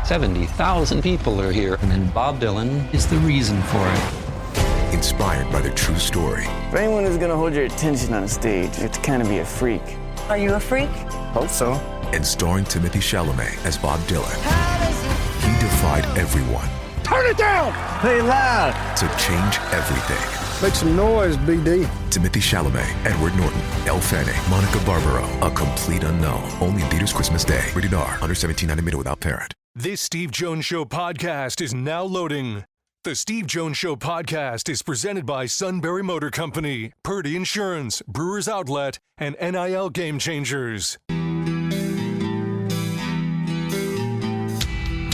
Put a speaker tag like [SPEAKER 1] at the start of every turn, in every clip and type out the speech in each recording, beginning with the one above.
[SPEAKER 1] 70,000 people are here, and then Bob Dylan is the reason for it.
[SPEAKER 2] Inspired by the true story.
[SPEAKER 3] For anyone who's going to hold your attention on a stage, you have to kind of be a freak.
[SPEAKER 4] Are you a freak?
[SPEAKER 3] Hope so.
[SPEAKER 2] And starring Timothée Chalamet as Bob Dylan. He defied everyone.
[SPEAKER 5] Turn it down!
[SPEAKER 3] Play loud!
[SPEAKER 2] To change everything.
[SPEAKER 5] Make some noise, BD.
[SPEAKER 2] Timothée Chalamet, Edward Norton, Elle Fanning, Monica Barbaro. A complete unknown. Only in theaters Christmas Day. Rated R. Under 17, not admitted without parent.
[SPEAKER 6] This Steve Jones Show podcast is now loading. The Steve Jones Show podcast is presented by Sunbury Motor Company, Purdy Insurance, Brewers Outlet, and NIL Game Changers.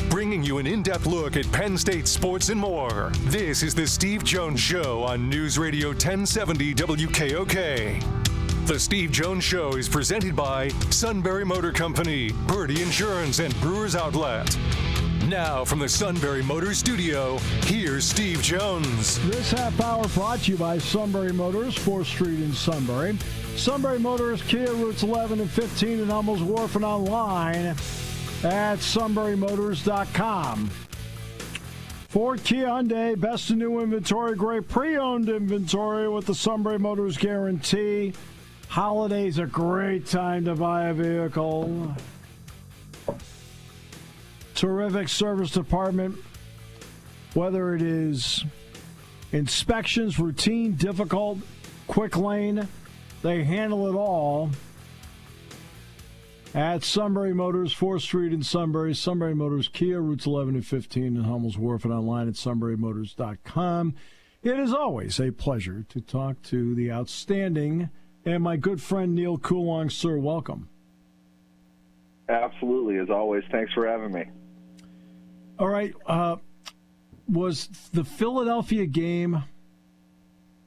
[SPEAKER 6] Bringing you an in-depth look at Penn State sports and more. This is the Steve Jones Show on News Radio 1070 WKOK. The Steve Jones Show is presented by Sunbury Motor Company, Purdy Insurance, and Brewers Outlet. Now from the Sunbury Motors studio, here's Steve Jones.
[SPEAKER 7] This half hour brought to you by Sunbury Motors, 4th Street in Sunbury. Sunbury Motors, Kia routes 11 and 15 in Hummels Wharf, and online at sunburymotors.com. Ford, Kia, Hyundai, best in new inventory, great pre-owned inventory with the Sunbury Motors guarantee. Holiday's a great time to buy a vehicle. Terrific service department, whether it is inspections, routine, difficult, quick lane, they handle it all at Sunbury Motors, 4th Street in Sunbury. Sunbury Motors, Kia, routes 11 and 15 in Hummels Wharf, and online at sunburymotors.com. It is always a pleasure to talk to the outstanding and my good friend Neal Coolong. Sir, welcome.
[SPEAKER 8] Absolutely, as always. Thanks for having me.
[SPEAKER 7] All right. Was the Philadelphia game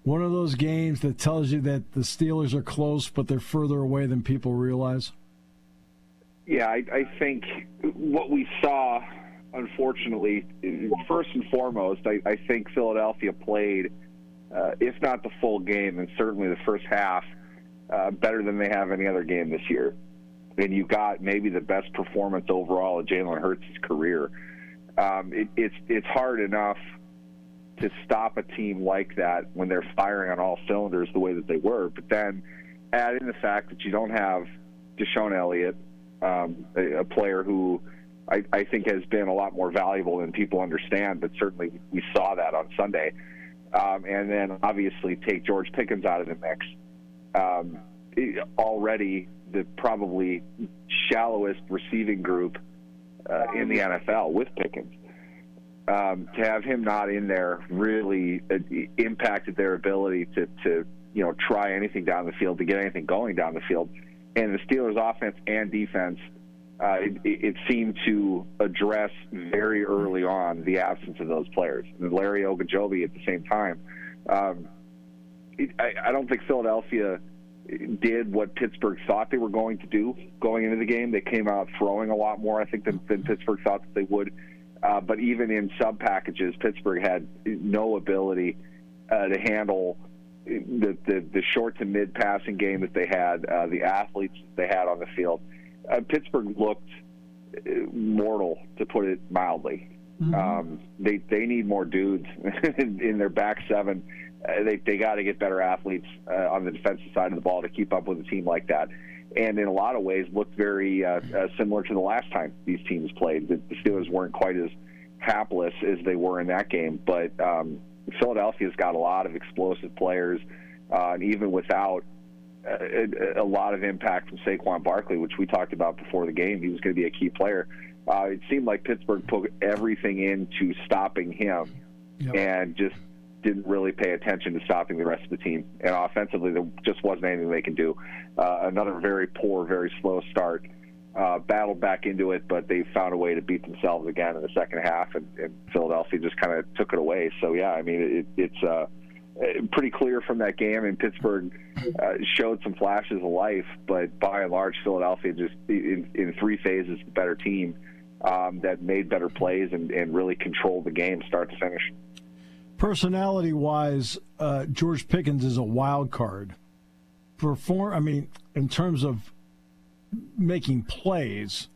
[SPEAKER 7] one of those games that tells you that the Steelers are close, but they're further away than people realize?
[SPEAKER 8] Yeah, I think what we saw, unfortunately, first and foremost, I think Philadelphia played, if not the full game, and certainly the first half, better than they have any other game this year. And you got maybe the best performance overall of Jalen Hurts' career. It's hard enough to stop a team like that when they're firing on all cylinders the way that they were. But then add in the fact that you don't have Deshaun Elliott, a player who I think has been a lot more valuable than people understand, but certainly we saw that on Sunday. And then obviously take George Pickens out of the mix. Already the probably shallowest receiving group in the NFL with Pickens. To have him not in there really impacted their ability to try anything down the field, to get anything going down the field. And the Steelers' offense and defense, it seemed to address very early on the absence of those players. And Larry Ogunjobi at the same time. I don't think Philadelphia did what Pittsburgh thought they were going to do going into the game. They came out throwing a lot more, I think, than Pittsburgh thought that they would. But even in sub-packages, Pittsburgh had no ability to handle the short to mid passing game that they had, the athletes they had on the field. Pittsburgh looked mortal, to put it mildly. Mm-hmm. They need more dudes in their back seven. They got to get better athletes on the defensive side of the ball to keep up with a team like that. And in a lot of ways looked very similar to the last time these teams played. The Steelers weren't quite as hapless as they were in that game, but Philadelphia's got a lot of explosive players, and even without a lot of impact from Saquon Barkley, which we talked about before the game, he was going to be a key player. It seemed like Pittsburgh put everything into stopping him, and just didn't really pay attention to stopping the rest of the team. And offensively, there just wasn't anything they can do. Another very poor, very slow start. Battled back into it, but they found a way to beat themselves again in the second half, and Philadelphia just kind of took it away. So, yeah, I mean, it's pretty clear from that game, and Pittsburgh showed some flashes of life, but by and large, Philadelphia just, in three phases, the better team that made better plays and really controlled the game start to finish.
[SPEAKER 7] Personality-wise, George Pickens is a wild card. In terms of making plays,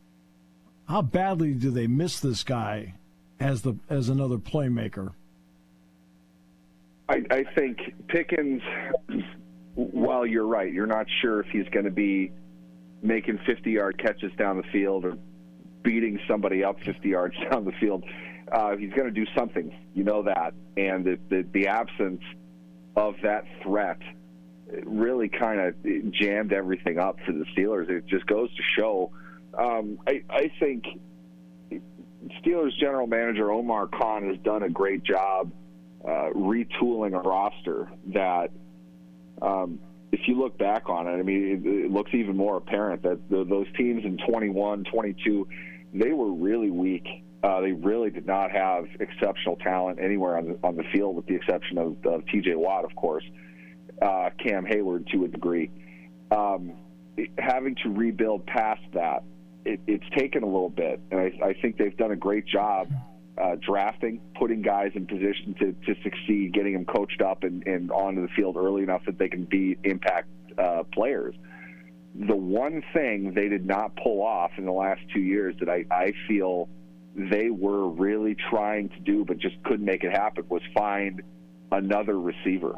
[SPEAKER 7] How badly do they miss this guy as another playmaker?
[SPEAKER 8] I think Pickens, while you're right, you're not sure if he's going to be making 50-yard catches down the field or beating somebody up 50 yards down the field. He's going to do something, you know that. And the absence of that threat really kind of jammed everything up for the Steelers. It just goes to show. I think Steelers general manager Omar Khan has done a great job retooling a roster that, if you look back on it, I mean, it looks even more apparent that those teams in 21, 22, they were really weak. They really did not have exceptional talent anywhere on the field, with the exception of T.J. Watt, of course, Cam Hayward to a degree. Having to rebuild past that, it's taken a little bit, and I think they've done a great job drafting, putting guys in position to succeed, getting them coached up and onto the field early enough that they can be impact players. The one thing they did not pull off in the last 2 years that I feel they were really trying to do but just couldn't make it happen was find another receiver.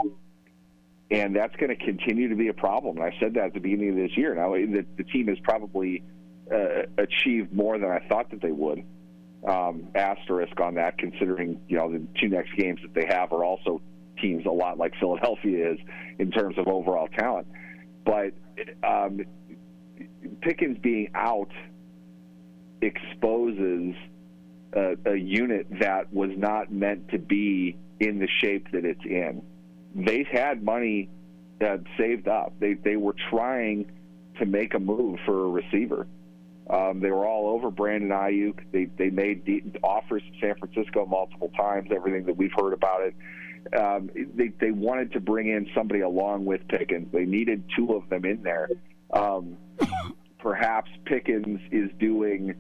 [SPEAKER 8] And that's going to continue to be a problem. And I said that at the beginning of this year. Now, the team has probably achieved more than I thought that they would. Asterisk on that, considering the two next games that they have are also teams a lot like Philadelphia is in terms of overall talent. But Pickens being out exposes a unit that was not meant to be in the shape that it's in. They had money saved up. They were trying to make a move for a receiver. They were all over Brandon Ayuk. They made offers to San Francisco multiple times, everything that we've heard about it. They wanted to bring in somebody along with Pickens. They needed two of them in there. Perhaps Pickens is doing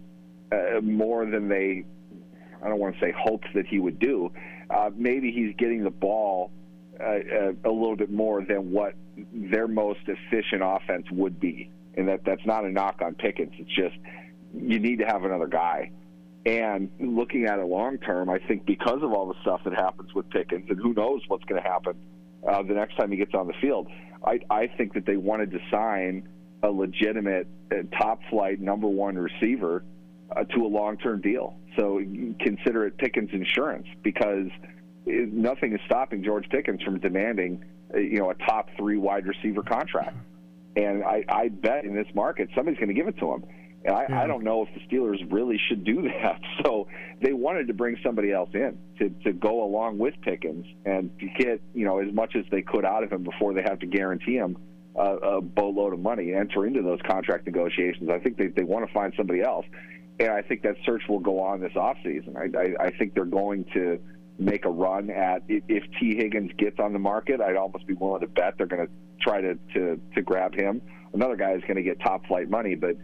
[SPEAKER 8] more than I don't want to say hoped that he would do. Maybe he's getting the ball a little bit more than what their most efficient offense would be. And that's not a knock on Pickens. It's just you need to have another guy. And looking at it long term, I think because of all the stuff that happens with Pickens, and who knows what's going to happen the next time he gets on the field, I think that they wanted to sign a legitimate top-flight number one receiver to a long-term deal. So consider it Pickens insurance, because nothing is stopping George Pickens from demanding a top three wide receiver contract. And I bet in this market somebody's going to give it to him. And I don't know if the Steelers really should do that. So they wanted to bring somebody else in to go along with Pickens and to get as much as they could out of him before they have to guarantee him a boatload of money, enter into those contract negotiations. I think they want to find somebody else. And I think that search will go on this offseason. I think they're going to make a run at, if T. Higgins gets on the market, I'd almost be willing to bet they're going to try to grab him. Another guy is going to get top flight money, but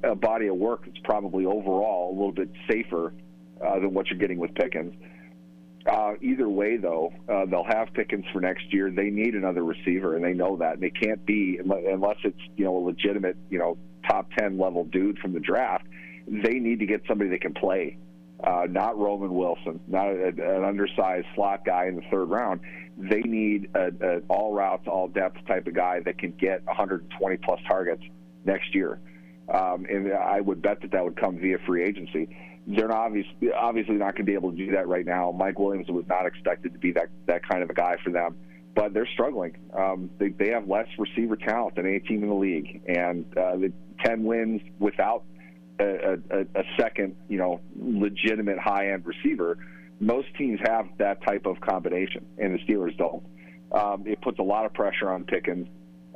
[SPEAKER 8] a body of work that's probably overall a little bit safer than what you're getting with Pickens. Either way, though, they'll have Pickens for next year. They need another receiver, and they know that. And they can't be, unless it's a legitimate top 10 level dude from the draft. They need to get somebody that can play. Not Roman Wilson, not an undersized slot guy in the third round. They need an all routes, all depth type of guy that can get 120 plus targets next year. And I would bet that would come via free agency. They're obviously not going to be able to do that right now. Mike Williams was not expected to be that kind of a guy for them, but they're struggling. They have less receiver talent than any team in the league, and the 10 wins without a second, legitimate high-end receiver. Most teams have that type of combination, and the Steelers don't. It puts a lot of pressure on Pickens,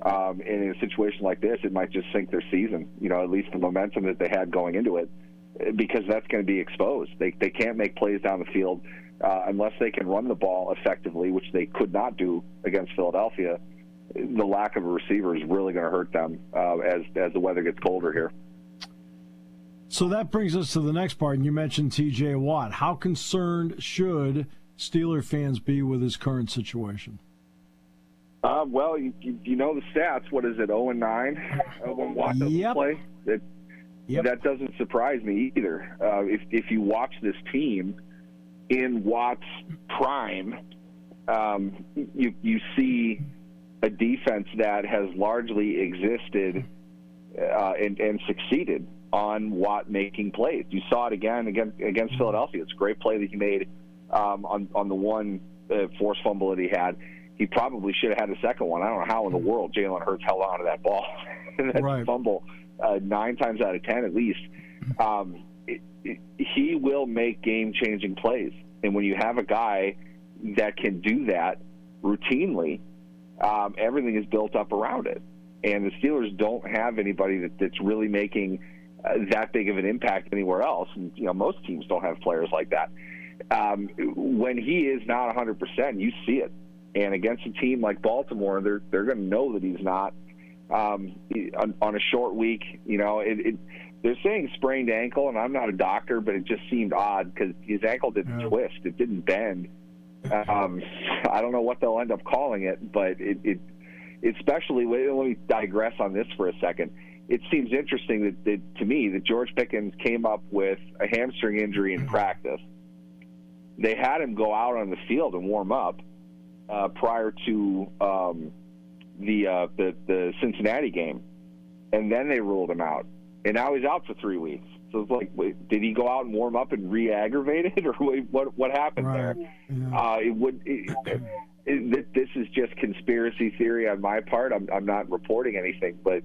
[SPEAKER 8] and in a situation like this, it might just sink their season, at least the momentum that they had going into it, because that's going to be exposed. They can't make plays down the field unless they can run the ball effectively, which they could not do against Philadelphia. The lack of a receiver is really going to hurt them as the weather gets colder here.
[SPEAKER 7] So that brings us to the next part, and you mentioned T.J. Watt. How concerned should Steeler fans be with his current situation?
[SPEAKER 8] Well, you know the stats. What is it, 0-9 when Watt doesn't play? that doesn't surprise me either. If you watch this team in Watt's prime, you see a defense that has largely existed and succeeded on Watt making plays. You saw it again against Philadelphia. It's a great play that he made on the one forced fumble that he had. He probably should have had a second one. I don't know how in the world Jalen Hurts held on to that ball. That fumble 9 times out of 10 at least. He will make game-changing plays. And when you have a guy that can do that routinely, everything is built up around it. And the Steelers don't have anybody that's really making that big of an impact anywhere else. And, most teams don't have players like that. When he is not 100%, you see it. And against a team like Baltimore, they're going to know that he's not on a short week. They're saying sprained ankle, and I'm not a doctor, but it just seemed odd because his ankle didn't twist. It didn't bend. I don't know what they'll end up calling it, but it especially, let me digress on this for a second. It seems interesting that to me that George Pickens came up with a hamstring injury in practice. They had him go out on the field and warm up prior to the Cincinnati game, and then they ruled him out. And now he's out for 3 weeks. So it's like, wait, did he go out and warm up and re-aggravate it, or what happened there? Yeah. This is just conspiracy theory on my part. I'm not reporting anything, but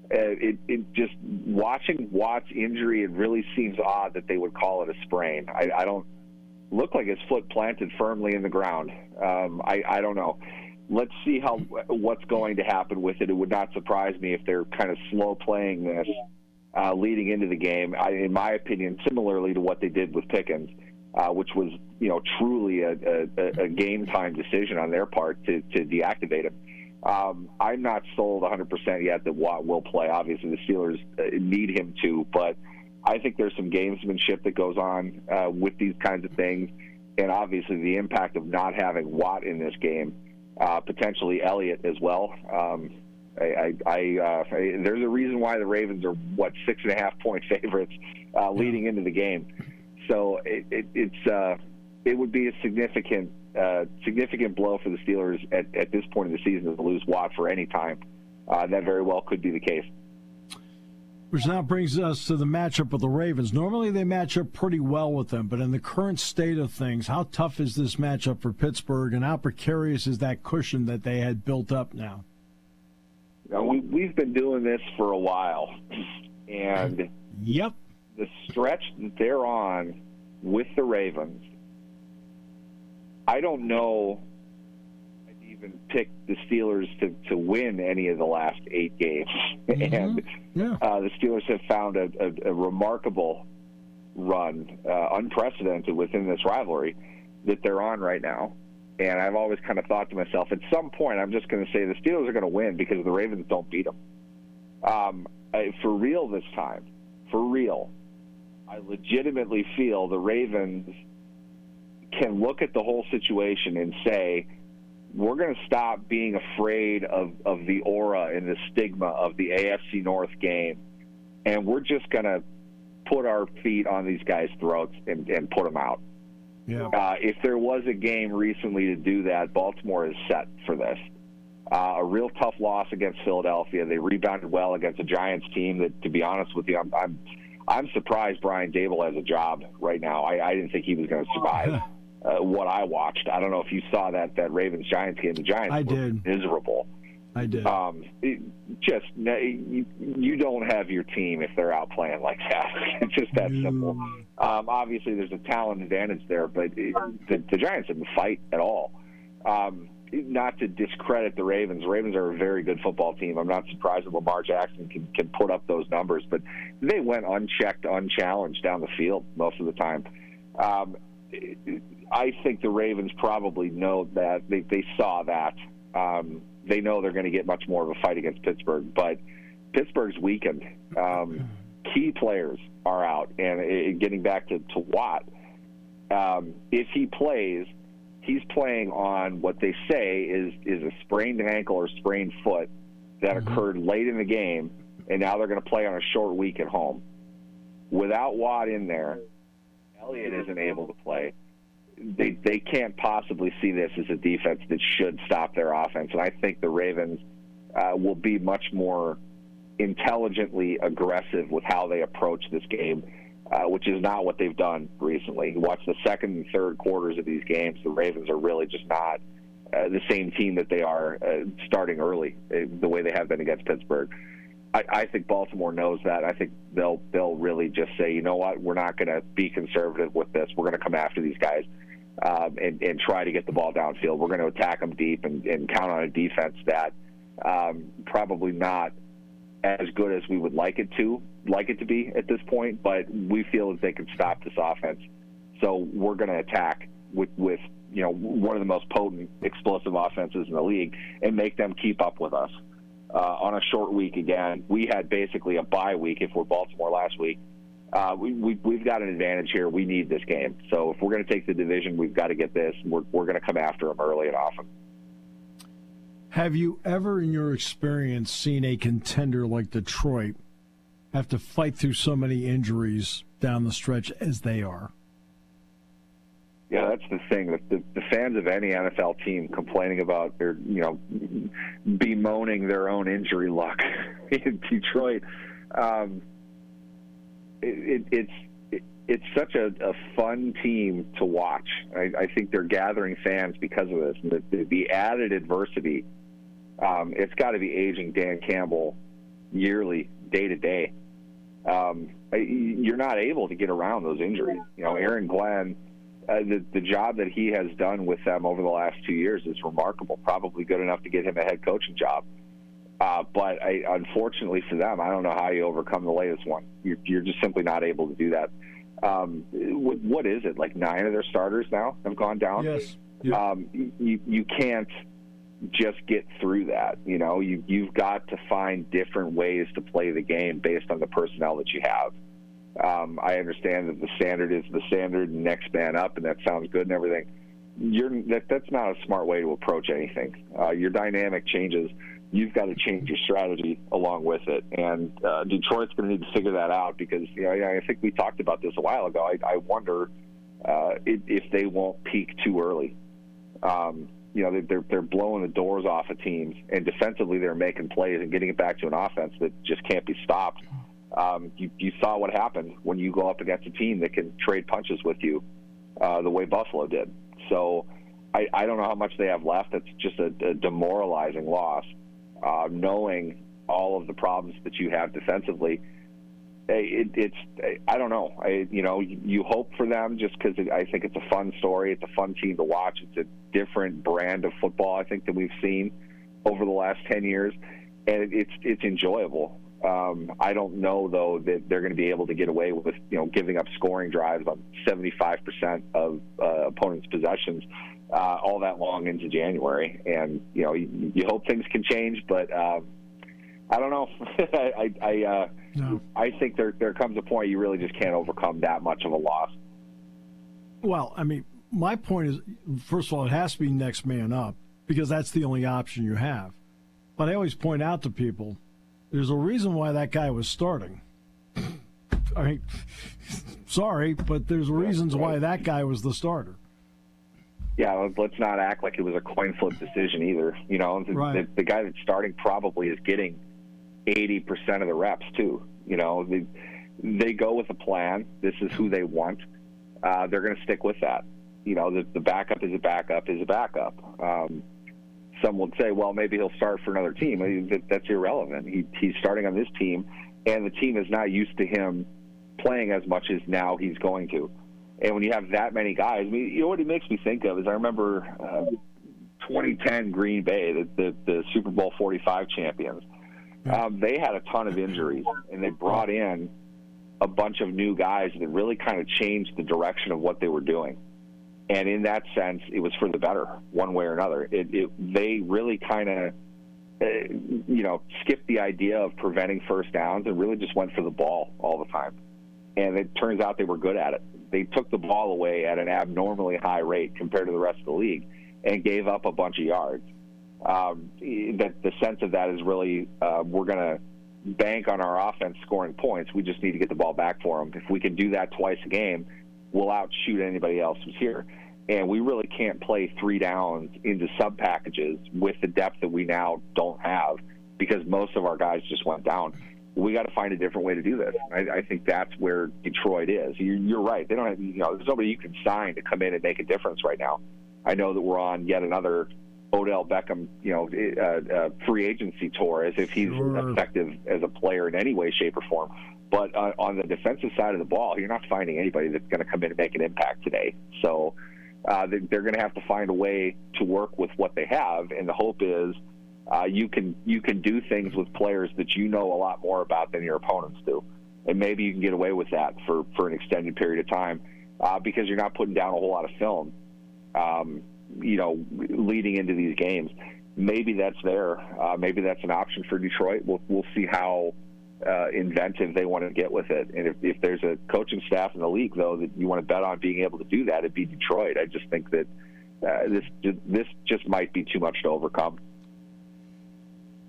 [SPEAKER 8] it just watching Watt's injury, it really seems odd that they would call it a sprain. I don't look like his foot planted firmly in the ground. I don't know. Let's see what's going to happen with it. It would not surprise me if they're kind of slow playing this leading into the game. In my opinion, similarly to what they did with Pickens, which was truly a game time decision on their part to deactivate him. I'm not sold 100% yet that Watt will play. Obviously, the Steelers need him to, but I think there's some gamesmanship that goes on with these kinds of things, and obviously the impact of not having Watt in this game, potentially Elliott as well. There's a reason why the Ravens are 6.5-point favorites leading into the game. So it would be a significant blow for the Steelers at this point in the season to lose Watt for any time. That very well could be the case.
[SPEAKER 7] Which now brings us to the matchup with the Ravens. Normally they match up pretty well with them, but in the current state of things, how tough is this matchup for Pittsburgh, and how precarious is that cushion that they had built up now?
[SPEAKER 8] We've been doing this for a while, and the stretch that they're on with the Ravens, I don't know I'd even pick the Steelers to win any of the last 8 games. And the Steelers have found a remarkable run, unprecedented within this rivalry that they're on right now. And I've always kind of thought to myself, at some point, I'm just going to say the Steelers are going to win because the Ravens don't beat them. For real this time, for real, I legitimately feel the Ravens can look at the whole situation and say, we're going to stop being afraid of the aura and the stigma of the AFC North game, and we're just going to put our feet on these guys' throats and put them out. Yeah. If there was a game recently to do that, Baltimore is set for this. A real tough loss against Philadelphia. They rebounded well against a Giants team that, to be honest with you, I'm surprised Brian Dable has a job right now. I didn't think he was going to survive what I watched. I don't know if you saw that Ravens-Giants game. The Giants were miserable.
[SPEAKER 7] I did.
[SPEAKER 8] You don't have your team if they're out playing like that. It's just that simple. Obviously, there's a talent advantage there, but the Giants didn't fight at all. Not to discredit the Ravens. The Ravens are a very good football team. I'm not surprised that Lamar Jackson can put up those numbers, but they went unchecked, unchallenged down the field most of the time. I think the Ravens probably know that. They saw that. They know they're going to get much more of a fight against Pittsburgh, but Pittsburgh's weakened. Key players are out, and getting back to Watt, if he plays, he's playing on what they say is a sprained ankle or sprained foot that occurred late in the game, and now they're going to play on a short week at home. without Watt in there, Elliott isn't able to play. They can't possibly see this as a defense that should stop their offense. And I think the Ravens will be much more intelligently aggressive with how they approach this game, which is not what they've done recently. You watch the second and third quarters of these games, the Ravens are really just not the same team that they are starting early, the way they have been against Pittsburgh. I think Baltimore knows that. I think they'll really just say, you know what, we're not going to be conservative with this. We're going to come after these guys and try to get the ball downfield. We're going to attack them deep and count on a defense that probably not as good as we would like it to be at this point, but we feel that they can stop this offense. So we're going to attack with one of the most potent, explosive offenses in the league and make them keep up with us. On a short week again, we had basically a bye week if we're Baltimore last week. We've got an advantage here. We need this game. So if we're going to take the division, we've got to get this. We're going to come after them early and often.
[SPEAKER 7] Have you ever, in your experience, seen a contender like Detroit have to fight through so many injuries down the stretch as they are?
[SPEAKER 8] Yeah, that's the thing. The fans of any NFL team complaining about their, bemoaning their own injury luck in Detroit. It's such a fun team to watch. I think they're gathering fans because of this. The added adversity, it's got to be aging Dan Campbell yearly, day to day. You're not able to get around those injuries. Aaron Glenn, the job that he has done with them over the last 2 years is remarkable, probably good enough to get him a head coaching job. But unfortunately for them, I don't know how you overcome the latest one. You're just simply not able to do that. What is it, like 9 of their starters now have gone down?
[SPEAKER 7] Yes. Yeah.
[SPEAKER 8] You can't just get through that. You've got to find different ways to play the game based on the personnel that you have. I understand that the standard is the standard, next man up, and that sounds good and everything. That's not a smart way to approach anything. Your dynamic changes. You've got to change your strategy along with it. And Detroit's going to need to figure that out because I think we talked about this a while ago. I wonder if they won't peak too early. They're blowing the doors off of teams, and defensively they're making plays and getting it back to an offense that just can't be stopped. You saw what happened when you go up against a team that can trade punches with you the way Buffalo did. So I don't know how much they have left. It's just a demoralizing loss. Knowing all of the problems that you have defensively, I don't know. You hope for them just because I think it's a fun story. It's a fun team to watch. It's a different brand of football, I think, than we've seen over the last 10 years, and it's enjoyable. I don't know, though, that they're going to be able to get away with giving up scoring drives on 75% of opponents' possessions all that long into January. And you hope things can change, but I don't know. I think there comes a point you really just can't overcome that much of a loss.
[SPEAKER 7] Well, I mean, my point is, first of all, it has to be next man up because that's the only option you have. But I always point out to people, there's a reason why that guy was starting. I mean, sorry, but there's reasons why that guy was the starter.
[SPEAKER 8] Yeah, let's not act like it was a coin flip decision either.
[SPEAKER 7] Right.
[SPEAKER 8] The guy that's starting probably is getting 80% of the reps too. They go with a plan. This is who they want. They're going to stick with that. The backup is a backup is a backup. Some would say, well, maybe he'll start for another team. I mean, that's irrelevant. He's starting on this team, and the team is not used to him playing as much as now he's going to. And when you have that many guys, I mean, what it makes me think of is I remember 2010 Green Bay, the Super Bowl 45 champions. They had a ton of injuries, and they brought in a bunch of new guys that really kind of changed the direction of what they were doing. And in that sense, it was for the better, one way or another. They really kind of, skipped the idea of preventing first downs and really just went for the ball all the time. And it turns out they were good at it. They took the ball away at an abnormally high rate compared to the rest of the league and gave up a bunch of yards. The sense of that is really we're going to bank on our offense scoring points. We just need to get the ball back for them. If we can do that twice a game, we'll outshoot anybody else who's here. And we really can't play 3 downs into sub packages with the depth that we now don't have because most of our guys just went down. We got to find a different way to do this. I think that's where Detroit is. You're right. They don't have, there's nobody you can sign to come in and make a difference right now. I know that we're on yet another Odell Beckham, free agency tour, as if he's effective as a player in any way, shape, or form. But on the defensive side of the ball, you're not finding anybody that's going to come in and make an impact today. So they're going to have to find a way to work with what they have, and the hope is you can do things with players that you know a lot more about than your opponents do, and maybe you can get away with that for an extended period of time because you're not putting down a whole lot of film, leading into these games. Maybe that's there. Maybe that's an option for Detroit. We'll see how inventive they want to get with it. And if there's a coaching staff in the league, though, that you want to bet on being able to do that, it'd be Detroit. I just think that this just might be too much to overcome.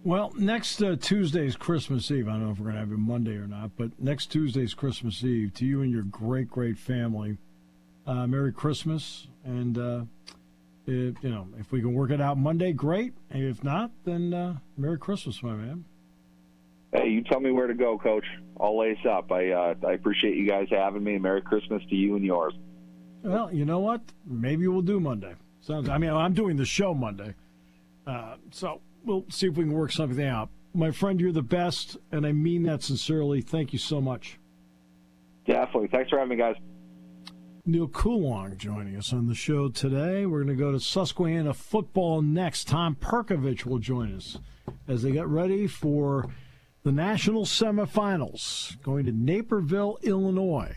[SPEAKER 7] Well, next Tuesday's Christmas Eve. I don't know if we're going to have it Monday or not, but next Tuesday's Christmas Eve. To you and your great, great family, Merry Christmas. And, if we can work it out Monday, great. And if not, then Merry Christmas, my man.
[SPEAKER 8] Hey, you tell me where to go, Coach. I'll lace up. I appreciate you guys having me. Merry Christmas to you and yours.
[SPEAKER 7] Well, you know what? Maybe we'll do Monday. I'm doing the show Monday. So we'll see if we can work something out. My friend, you're the best, and I mean that sincerely. Thank you so much.
[SPEAKER 8] Definitely. Thanks for having me, guys.
[SPEAKER 7] Neal Coolong joining us on the show today. We're going to go to Susquehanna football next. Tom Perkovich will join us as they get ready for the national semifinals, going to Naperville, Illinois.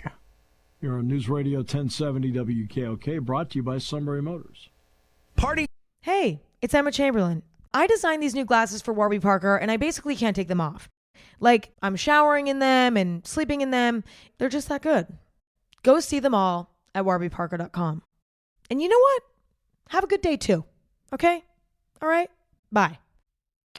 [SPEAKER 7] Here on News Radio 1070 WKOK, brought to you by Sunbury Motors.
[SPEAKER 4] Party! Hey, it's Emma Chamberlain. I designed these new glasses for Warby Parker, and I basically can't take them off. Like, I'm showering in them and sleeping in them. They're just that good. Go see them all at warbyparker.com. And you know what? Have a good day, too. Okay? All right? Bye.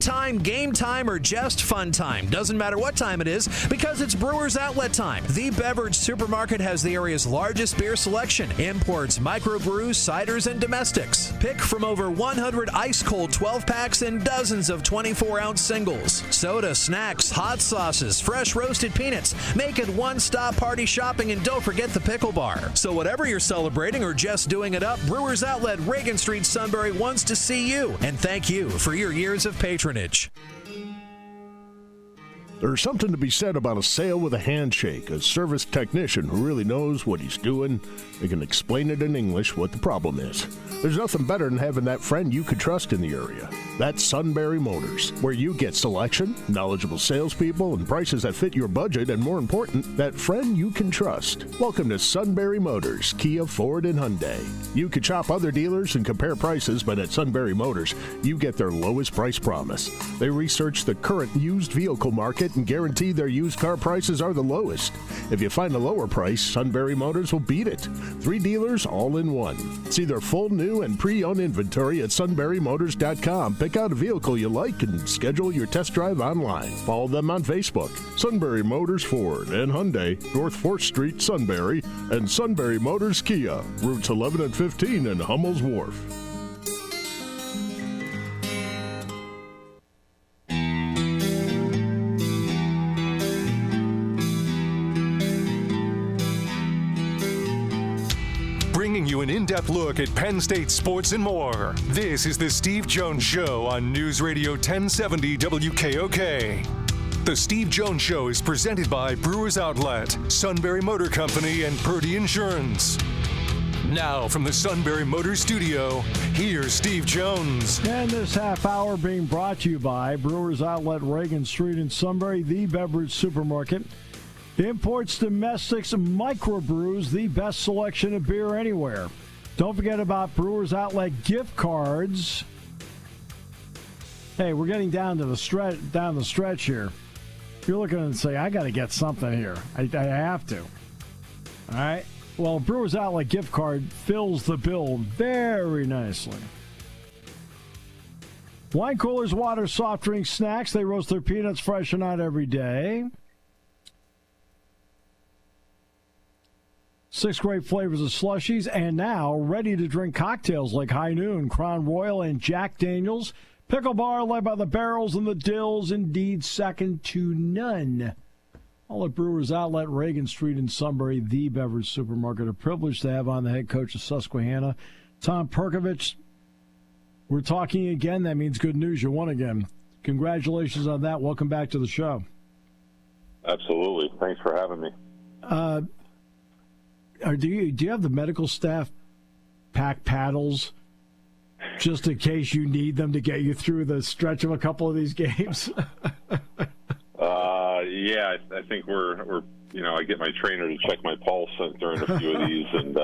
[SPEAKER 9] Time, game time, or just fun time. Doesn't matter what time it is because it's Brewers Outlet time. The beverage supermarket has the area's largest beer selection. Imports, microbrews, ciders, and domestics. Pick from over 100 ice-cold 12-packs and dozens of 24-ounce singles. Soda, snacks, hot sauces, fresh roasted peanuts. Make it one-stop party shopping, and don't forget the pickle bar. So whatever you're celebrating or just doing it up, Brewers Outlet, Reagan Street, Sunbury wants to see you. And thank you for your years of patronage.
[SPEAKER 10] There's something to be said about a sale with a handshake, a service technician who really knows what he's doing. They can explain it in English what the problem is. There's nothing better than having that friend you could trust in the area. That's Sunbury Motors, where you get selection, knowledgeable salespeople, and prices that fit your budget, and more important, that friend you can trust. Welcome to Sunbury Motors, Kia, Ford, and Hyundai. You could shop other dealers and compare prices, but at Sunbury Motors, you get their lowest price promise. They research the current used vehicle market and guarantee their used car prices are the lowest. If you find a lower price, Sunbury Motors will beat it. 3 dealers all in one. See their full new and pre-owned inventory at sunburymotors.com. Pick out a vehicle you like and schedule your test drive online. Follow them on Facebook. Sunbury Motors Ford and Hyundai, North 4th Street, Sunbury, and Sunbury Motors Kia, routes 11 and 15 in Hummel's Wharf.
[SPEAKER 6] Bringing you an in-depth look at Penn State sports and more. This is the Steve Jones Show on News Radio 1070 WKOK. The Steve Jones Show is presented by Brewers Outlet, Sunbury Motor Company, and Purdy Insurance. Now from the Sunbury Motor Studio, here's Steve Jones.
[SPEAKER 7] And this half hour being brought to you by Brewers Outlet, Reagan Street in Sunbury, the beverage supermarket. Imports, domestics, microbrews, the best selection of beer anywhere. Don't forget about Brewers Outlet gift cards. Hey, we're getting down the stretch here. You're looking and say, I got to get something here. I have to. All right. Well, Brewers Outlet gift card fills the bill very nicely. Wine coolers, water, soft drinks, snacks. They roast their peanuts fresh and not every day. 6 great flavors of slushies, and now ready-to-drink cocktails like High Noon, Crown Royal, and Jack Daniels. Pickle Bar, led by the Barrels and the Dills, indeed second to none. All at Brewers Outlet, Reagan Street in Sunbury, the beverage supermarket. A privilege to have on the head coach of Susquehanna, Tom Perkovich. We're talking again. That means good news. You won again. Congratulations on that. Welcome back to the show.
[SPEAKER 11] Absolutely. Thanks for having me.
[SPEAKER 7] Do you have the medical staff pack paddles just in case you need them to get you through the stretch of a couple of these games?
[SPEAKER 11] Yeah, I think we're I get my trainer to check my pulse during a few of these and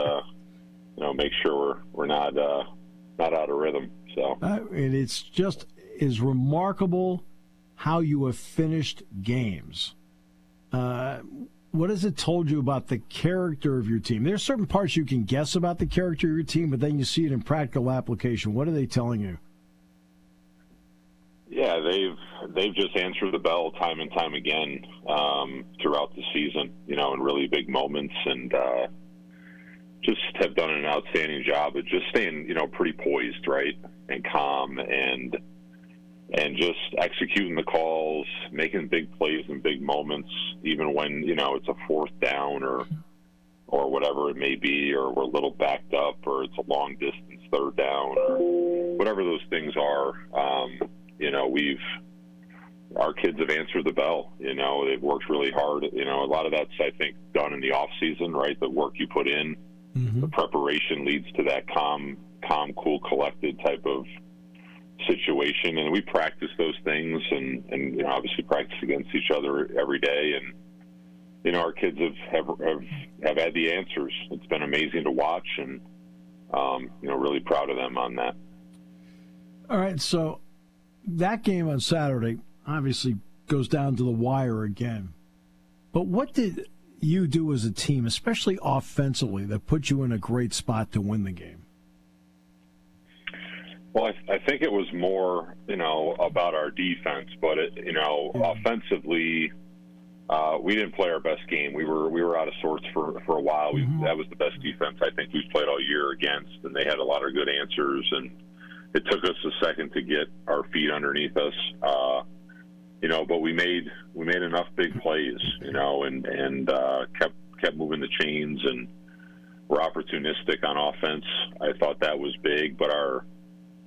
[SPEAKER 11] make sure we're not out of rhythm. So
[SPEAKER 7] and it's just is remarkable how you have finished games. What has it told you about the character of your team? There's certain parts you can guess about the character of your team, but then you see it in practical application. What are they telling you?
[SPEAKER 11] Yeah, they've just answered the bell time and time again throughout the season, in really big moments, and just have done an outstanding job of just staying, pretty poised, right, and calm, and just executing the calls, making big plays in big moments, even when, it's a fourth down or whatever it may be, or we're a little backed up, or it's a long distance third down, or whatever those things are. Our kids have answered the bell. They've worked really hard. A lot of that's, I think, done in the off season, right? The work you put in, the preparation leads to that calm, cool, collected type of situation, and we practice those things, and obviously practice against each other every day. And our kids have had the answers. It's been amazing to watch, and really proud of them on that.
[SPEAKER 7] All right, so that game on Saturday obviously goes down to the wire again. But what did you do as a team, especially offensively, that put you in a great spot to win the game?
[SPEAKER 11] Well, I think it was more, about our defense, but offensively, we didn't play our best game. We were out of sorts for a while. That was the best defense I think we've played all year against, and they had a lot of good answers, and it took us a second to get our feet underneath us. But we made enough big plays, and kept moving the chains, and were opportunistic on offense. I thought that was big, but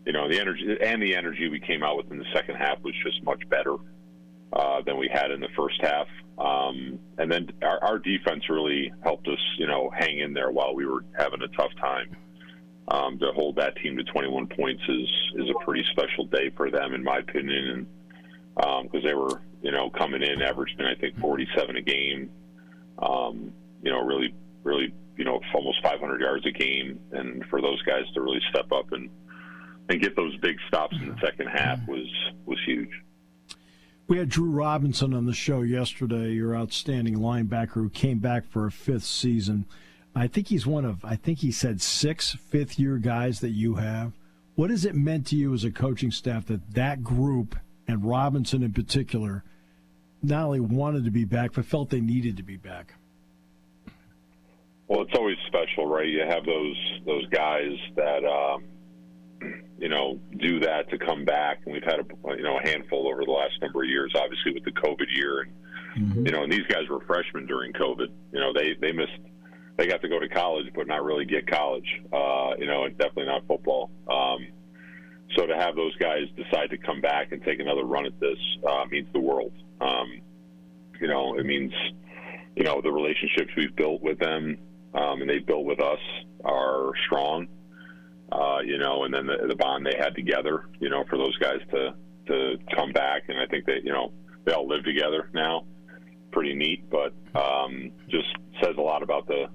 [SPEAKER 11] the energy we came out with in the second half was just much better than we had in the first half. And then our defense really helped us, hang in there while we were having a tough time. To hold that team to 21 points is a pretty special day for them, in my opinion, and because they were, coming in averaging, I think, 47 a game, really, almost 500 yards a game, and for those guys to really step up and get those big stops in the second half was huge.
[SPEAKER 7] We had Drew Robinson on the show yesterday, your outstanding linebacker who came back for a fifth season. I think he's one of, he said 6 fifth-year guys that you have. What has it meant to you as a coaching staff that group, and Robinson in particular, not only wanted to be back, but felt they needed to be back?
[SPEAKER 11] Well, it's always special, right? You have those guys that do that to come back, and we've had a handful over the last number of years, obviously with the COVID year, and and these guys were freshmen during COVID. They missed. They got to go to college, but not really get college. And definitely not football. So to have those guys decide to come back and take another run at this means the world. It means the relationships we've built with them and they've built with us are strong. And then the bond they had together, for those guys to come back, and I think that they all live together now. Pretty neat, but just says a lot about the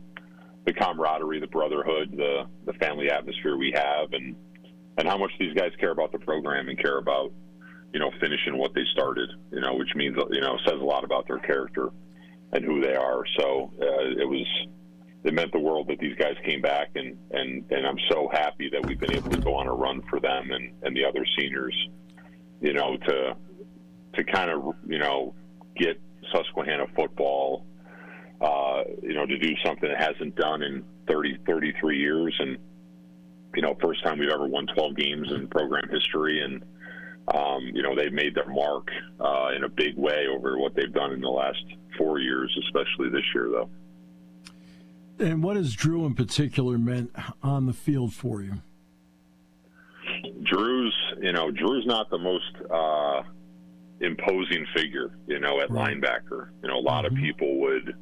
[SPEAKER 11] camaraderie, the brotherhood, the family atmosphere we have, and how much these guys care about the program and care about finishing what they started. Which means says a lot about their character and who they are. So it meant the world that these guys came back, and I'm so happy that we've been able to go on a run for them and the other seniors to kind of, get Susquehanna football, to do something it hasn't done in 33 years. And, first time we've ever won 12 games in program history. And, they've made their mark in a big way over what they've done in the last 4 years, especially this year, though.
[SPEAKER 7] And what has Drew in particular meant on the field for you?
[SPEAKER 11] Drew's not the most imposing figure, at linebacker. A lot of people would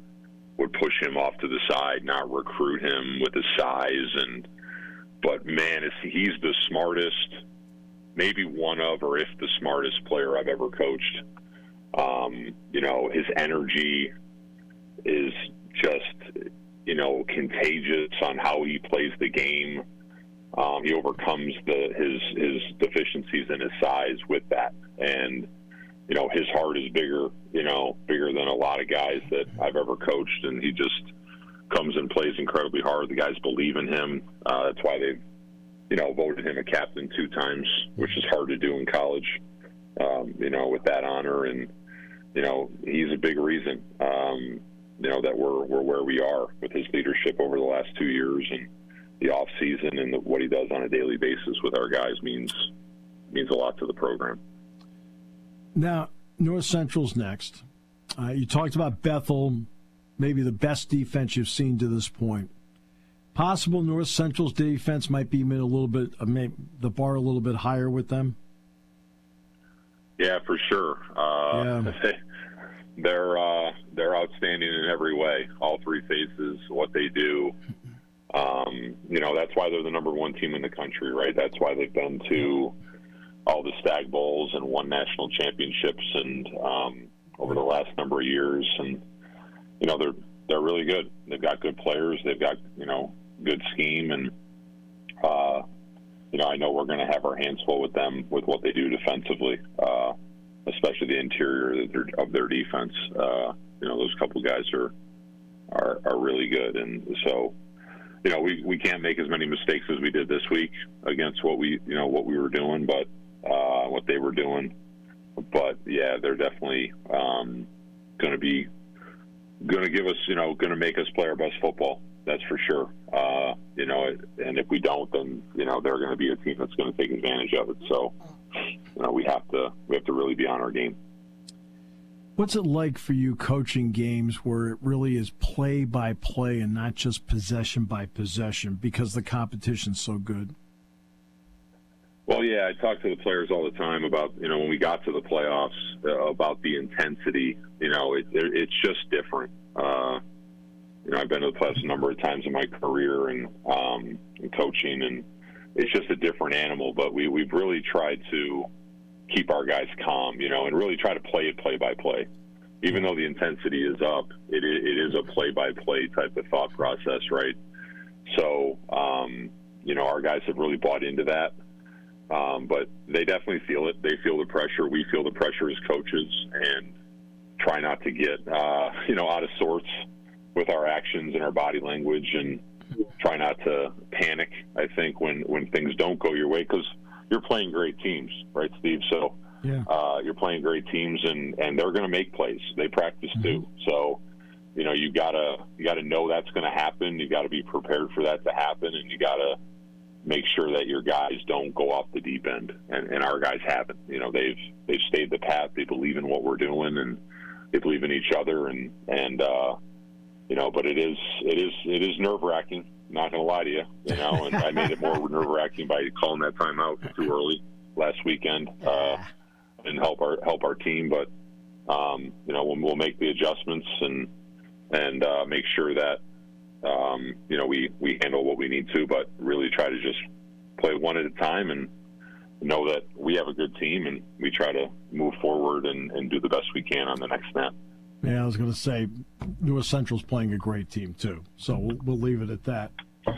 [SPEAKER 11] push him off to the side, not recruit him with his size. But man, he's the smartest, maybe one of, or if the smartest player I've ever coached. His energy is just, contagious on how he plays the game. He overcomes his deficiencies in his size with that. And, his heart is bigger than a lot of guys that I've ever coached. And he just comes and plays incredibly hard. The guys believe in him. That's why they've, voted him a captain 2 times, which is hard to do in college, with that honor. And, he's a big reason, that we're where we are with his leadership over the last 2 years, and the off season and what he does on a daily basis with our guys means a lot to the program.
[SPEAKER 7] Now, North Central's next. You talked about Bethel, maybe the best defense you've seen to this point. Possible North Central's defense might be a little bit, the bar a little bit higher with them.
[SPEAKER 11] Yeah, for sure. They're outstanding in every way. All 3 phases, what they do. That's why they're the number 1 team in the country, right? That's why they've been to all the Stag Bowls and won national championships and over the last number of years. And they're really good. They've got good players. They've got good scheme, and I know we're going to have our hands full with them with what they do defensively, especially the interior of their defense. Those couple guys are really good, and so we can't make as many mistakes as we did this week against what we were doing, but what they were doing. But yeah, they're definitely going to give us, going to make us play our best football. That's for sure. And if we don't, then they're going to be a team that's going to take advantage of it. So we have to really be on our game.
[SPEAKER 7] What's it like for you coaching games where it really is play by play and not just possession by possession because the competition's so good?
[SPEAKER 11] Well, yeah, I talk to the players all the time about, when we got to the playoffs, about the intensity. It's just different. I've been to the playoffs a number of times in my career and coaching, and it's just a different animal. But we've really tried to keep our guys calm, and really try to play it play by play. Even though the intensity is up, it is a play by play type of thought process, right? So, our guys have really bought into that. But they definitely feel it. They feel the pressure. We feel the pressure as coaches, and try not to get, out of sorts with our actions and our body language, and try not to panic, I think, when things don't go your way, because you're playing great teams, right, Steve? So you're playing great teams, and they're going to make plays. They practice too. So, you gotta know that's going to happen. You got to be prepared for that to happen, and you got to make sure that your guys don't go off the deep end. And our guys haven't. They've stayed the path. They believe in what we're doing, and they believe in each other, and but it is nerve-wracking. Not going to lie to you, and I made it more nerve-wracking by calling that timeout too early last weekend, and help our team. But we'll make the adjustments and make sure that we handle what we need to, but really try to just play one at a time and know that we have a good team, and we try to move forward and do the best we can on the next snap.
[SPEAKER 7] Yeah, I was going to say, North Central's playing a great team, too. So we'll leave it at that.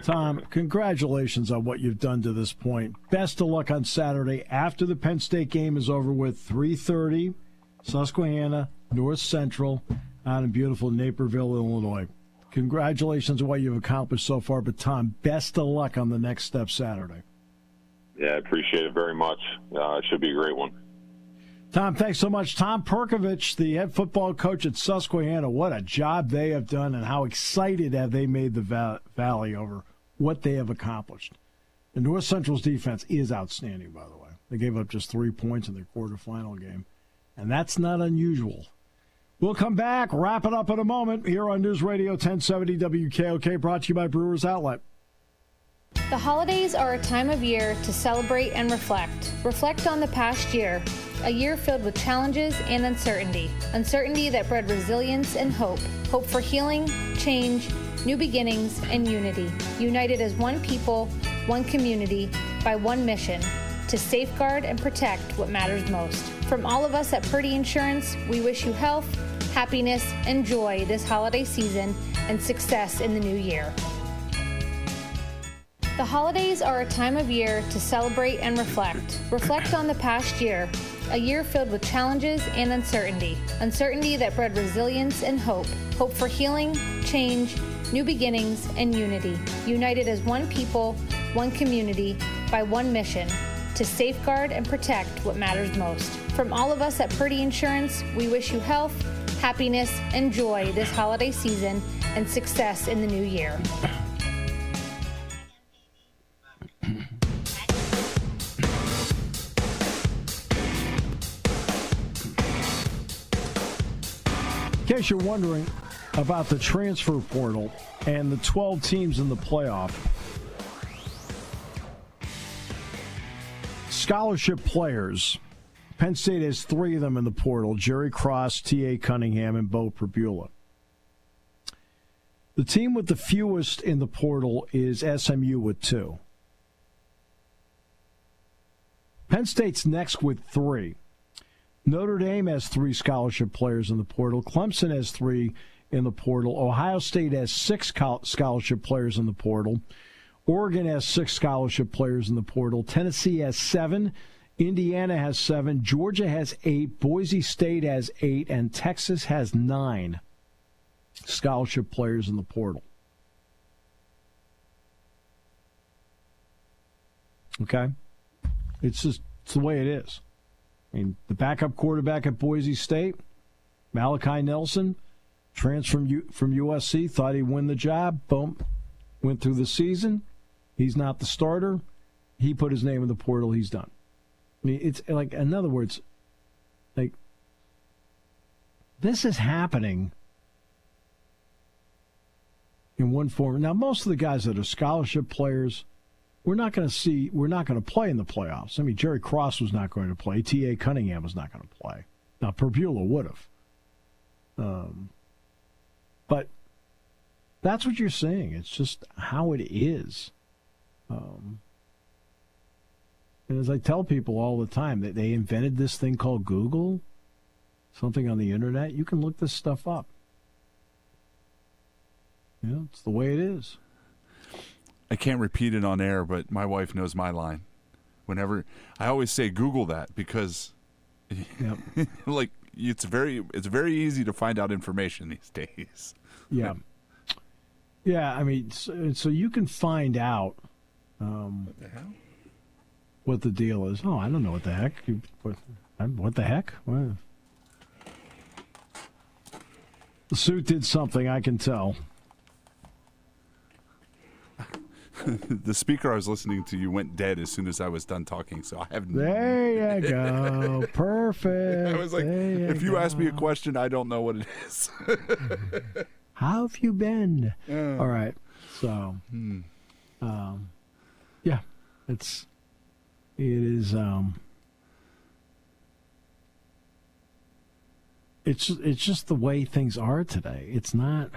[SPEAKER 7] Tom, congratulations on what you've done to this point. Best of luck on Saturday after the Penn State game is over with. 3:30, Susquehanna, North Central, out in beautiful Naperville, Illinois. Congratulations on what you've accomplished so far. But, Tom, best of luck on the next step Saturday.
[SPEAKER 11] Yeah, I appreciate it very much. It should be a great one.
[SPEAKER 7] Tom, thanks so much. Tom Perkovich, the head football coach at Susquehanna, what a job they have done and how excited have they made the Valley over what they have accomplished. And North Central's defense is outstanding, by the way. They gave up just 3 points in their quarterfinal game, and that's not unusual. We'll come back, wrap it up in a moment here on News Radio 1070 WKOK, brought to you by Brewers Outlet.
[SPEAKER 12] The holidays are a time of year to celebrate and reflect. Reflect on the past year, a year filled with challenges and uncertainty. Uncertainty that bred resilience and hope. Hope for healing, change, new beginnings, and unity. United as one people, one community, by one mission, to safeguard and protect what matters most. From all of us at Purdy Insurance, we wish you health, happiness, and joy this holiday season and success in the new year. The holidays are a time of year to celebrate and reflect. Reflect on the past year, a year filled with challenges and uncertainty. Uncertainty that bred resilience and hope. Hope for healing, change, new beginnings, and unity. United as one people, one community, by one mission, to safeguard and protect what matters most. From all of us at Purdy Insurance, we wish you health, happiness, and joy this holiday season and success in the new year.
[SPEAKER 7] In case you're wondering about the transfer portal and the 12 teams in the playoff, scholarship players, Penn State has 3 of them in the portal: Jerry Cross, T.A. Cunningham, and Bo Pribula. The team with the fewest in the portal is SMU with 2. Penn State's next with 3. Notre Dame has 3 scholarship players in the portal. Clemson has 3 in the portal. Ohio State has 6 scholarship players in the portal. Oregon has 6 scholarship players in the portal. Tennessee has 7. Indiana has 7. Georgia has 8. Boise State has 8. And Texas has 9 scholarship players in the portal. Okay? It's the way it is. I mean, the backup quarterback at Boise State, Malachi Nelson, transferred from USC, thought he'd win the job. Boom. Went through the season. He's not the starter. He put his name in the portal. He's done. I mean, it's like, in other words, like, this is happening in one form. Now, most of the guys that are scholarship players, we're not going to play in the playoffs. I mean, Jerry Cross was not going to play. T.A. Cunningham was not going to play. Now, Pribula would have. But that's what you're seeing. It's just how it is. And as I tell people all the time, that they invented this thing called Google, something on the internet. You can look this stuff up. Yeah, it's the way it is.
[SPEAKER 13] I can't repeat it on air, but my wife knows my line. Whenever I always say Google that, because
[SPEAKER 7] yep.
[SPEAKER 13] like it's very easy to find out information these days.
[SPEAKER 7] Yeah. Yeah, I mean, so you can find out
[SPEAKER 13] what the hell?
[SPEAKER 7] What the deal is. Oh, I don't know what the heck. What the heck? What? The suit did something, I can tell.
[SPEAKER 13] The speaker I was listening to you went dead as soon as I was done talking, so I have
[SPEAKER 7] There you go. Perfect.
[SPEAKER 13] I was like, if you ask me a question, I don't know what it is.
[SPEAKER 7] How have you been? All right. So, yeah, it is. It's just the way things are today. It's not.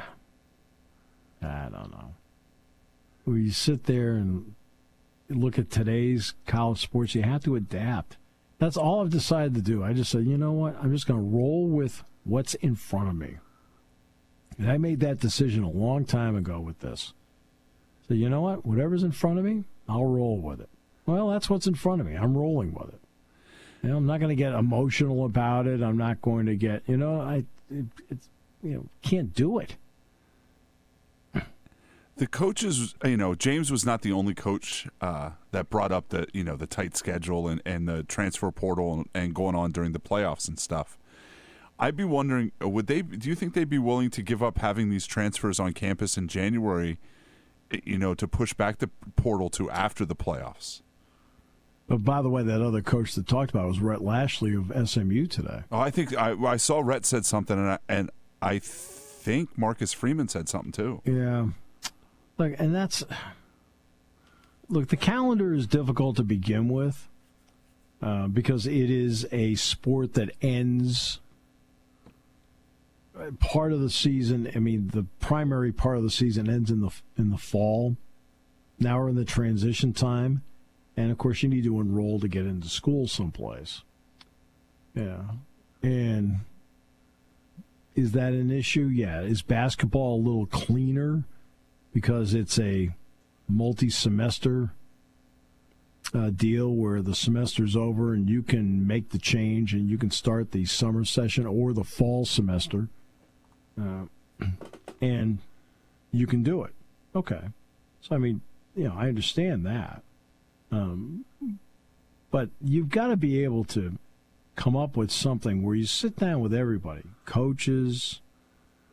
[SPEAKER 7] I don't know. Where you sit there and look at today's college sports, you have to adapt. That's all I've decided to do. I just said, you know what? I'm just going to roll with what's in front of me. And I made that decision a long time ago with this. So, you know what? Whatever's in front of me, I'll roll with it. Well, that's what's in front of me. I'm rolling with it. You know, I'm not going to get emotional about it. I'm not going to get, can't do it.
[SPEAKER 13] The coaches, James was not the only coach that brought up the tight schedule and the transfer portal and going on during the playoffs and stuff. I'd be wondering, do you think they'd be willing to give up having these transfers on campus in January, to push back the portal to after the playoffs?
[SPEAKER 7] But by the way, that other coach that talked about it was Rhett Lashley of SMU today.
[SPEAKER 13] Oh, I think I saw Rhett said something, and I think Marcus Freeman said something too.
[SPEAKER 7] Yeah. Look, the calendar is difficult to begin with because it is a sport that ends part of the season. I mean, the primary part of the season ends in the fall. Now we're in the transition time, and of course, you need to enroll to get into school someplace. Yeah, and is that an issue? Yeah. Is basketball a little cleaner because it's a multi-semester deal where the semester's over and you can make the change and you can start the summer session or the fall semester, and you can do it. Okay. So, I mean, I understand that. But you've got to be able to come up with something where you sit down with everybody, coaches,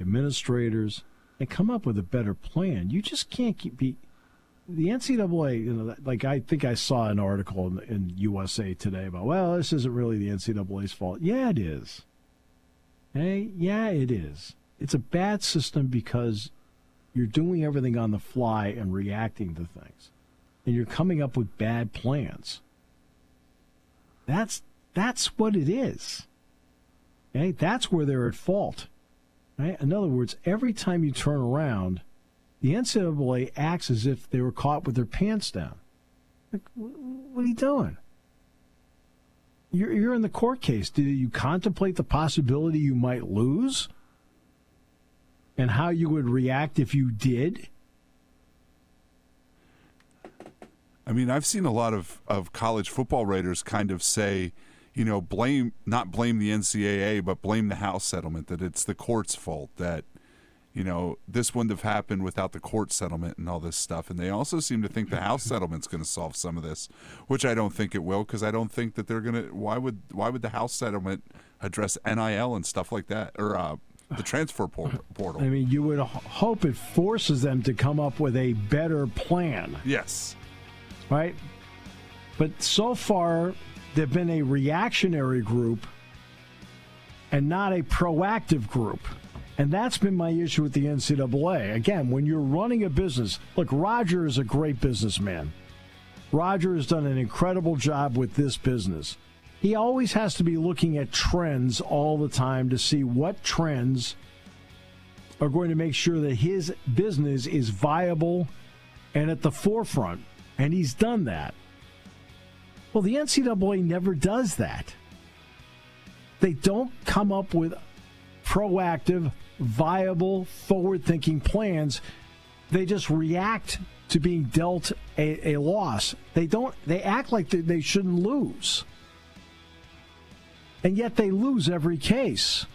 [SPEAKER 7] administrators, and come up with a better plan. You just can't the NCAA, I think I saw an article in USA Today about, this isn't really the NCAA's fault. Yeah, it is. Hey, yeah, it is. It's a bad system because you're doing everything on the fly and reacting to things. And you're coming up with bad plans. That's what it is. Okay? That's where they're at fault. Right? In other words, every time you turn around, the NCAA acts as if they were caught with their pants down. Like, what are you doing? You're in the court case. Do you contemplate the possibility you might lose? And how you would react if you did?
[SPEAKER 13] I mean, I've seen a lot of college football writers kind of say, not blame the NCAA, but blame the House settlement, that it's the court's fault, that, this wouldn't have happened without the court settlement and all this stuff. And they also seem to think the House settlement's going to solve some of this, which I don't think it will, because I don't think that they're going to. Why would the House settlement address NIL and stuff like that, or the transfer portal? I
[SPEAKER 7] mean, you would hope it forces them to come up with a better plan.
[SPEAKER 13] Yes.
[SPEAKER 7] Right? But so far, they've been a reactionary group and not a proactive group. And that's been my issue with the NCAA. Again, when you're running a business, look, Roger is a great businessman. Roger has done an incredible job with this business. He always has to be looking at trends all the time to see what trends are going to make sure that his business is viable and at the forefront. And he's done that. Well, the NCAA never does that. They don't come up with proactive, viable, forward-thinking plans. They just react to being dealt a loss. They act like they shouldn't lose. And yet they lose every case.